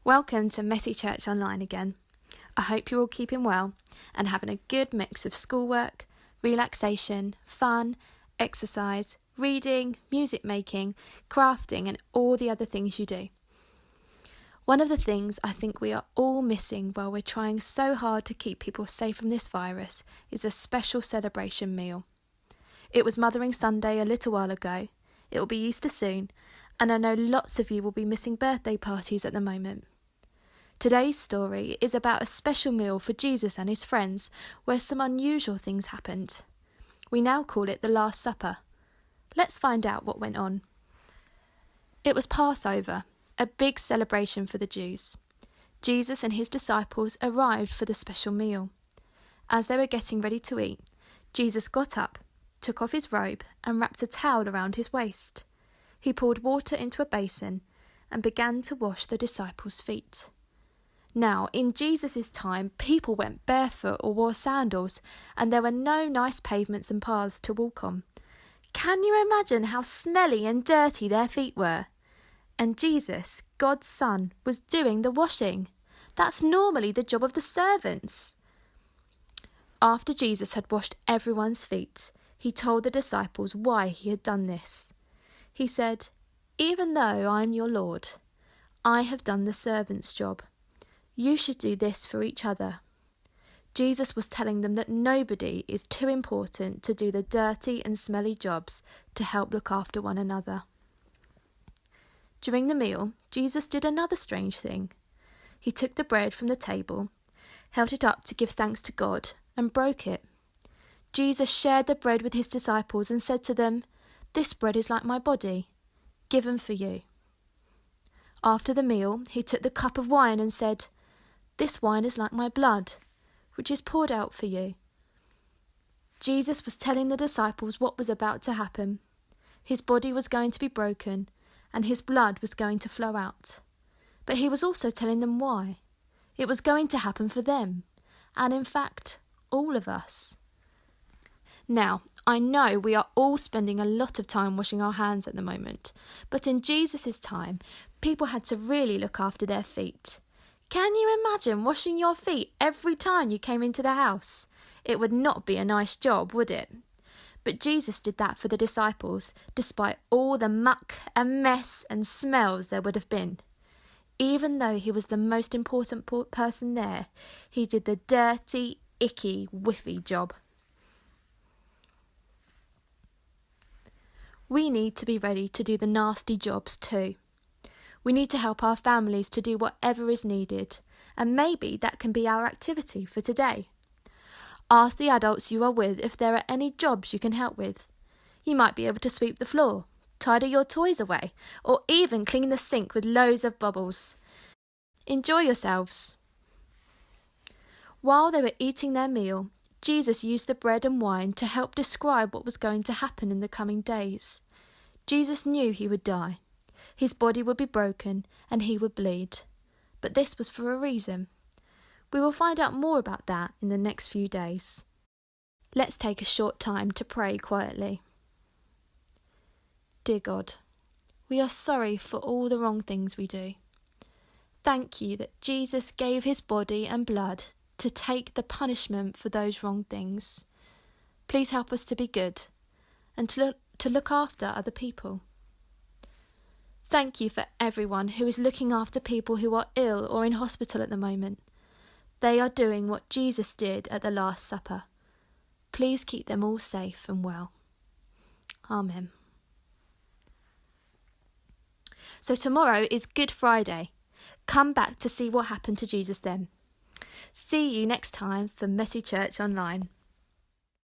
Welcome to Messy Church Online again. I hope you're all keeping well and having a good mix of schoolwork, relaxation, fun, exercise, reading, music making, crafting and all the other things you do. One of the things I think we are all missing while we're trying so hard to keep people safe from this virus is a special celebration meal. It was Mothering Sunday a little while ago, it will be Easter soon, and I know lots of you will be missing birthday parties at the moment. Today's story is about a special meal for Jesus and his friends where some unusual things happened. We now call it the Last Supper. Let's find out what went on. It was Passover, a big celebration for the Jews. Jesus and his disciples arrived for the special meal. As they were getting ready to eat, Jesus got up, took off his robe and wrapped a towel around his waist. He poured water into a basin and began to wash the disciples' feet. Now, in Jesus' time, people went barefoot or wore sandals, and there were no nice pavements and paths to walk on. Can you imagine how smelly and dirty their feet were? And Jesus, God's Son, was doing the washing. That's normally the job of the servants. After Jesus had washed everyone's feet, he told the disciples why he had done this. He said, "Even though I am your Lord, I have done the servant's job. You should do this for each other." Jesus was telling them that nobody is too important to do the dirty and smelly jobs to help look after one another. During the meal, Jesus did another strange thing. He took the bread from the table, held it up to give thanks to God, and broke it. Jesus shared the bread with his disciples and said to them, "This bread is like my body, given for you." After the meal, he took the cup of wine and said, "This wine is like my blood, which is poured out for you." Jesus was telling the disciples what was about to happen. His body was going to be broken, and his blood was going to flow out. But he was also telling them why. It was going to happen for them, and in fact, all of us. Now, I know we are all spending a lot of time washing our hands at the moment, but in Jesus' time, people had to really look after their feet. Can you imagine washing your feet every time you came into the house? It would not be a nice job, would it? But Jesus did that for the disciples, despite all the muck and mess and smells there would have been. Even though he was the most important person there, he did the dirty, icky, whiffy job. We need to be ready to do the nasty jobs too. We need to help our families to do whatever is needed, and maybe that can be our activity for today. Ask the adults you are with if there are any jobs you can help with. You might be able to sweep the floor, tidy your toys away, or even clean the sink with loads of bubbles. Enjoy yourselves. While they were eating their meal, Jesus used the bread and wine to help describe what was going to happen in the coming days. Jesus knew he would die. His body would be broken and he would bleed. But this was for a reason. We will find out more about that in the next few days. Let's take a short time to pray quietly. Dear God, we are sorry for all the wrong things we do. Thank you that Jesus gave his body and blood to take the punishment for those wrong things. Please help us to be good and to look after other people. Thank you for everyone who is looking after people who are ill or in hospital at the moment. They are doing what Jesus did at the Last Supper. Please keep them all safe and well. Amen. So tomorrow is Good Friday. Come back to see what happened to Jesus then. See you next time for Messy Church Online.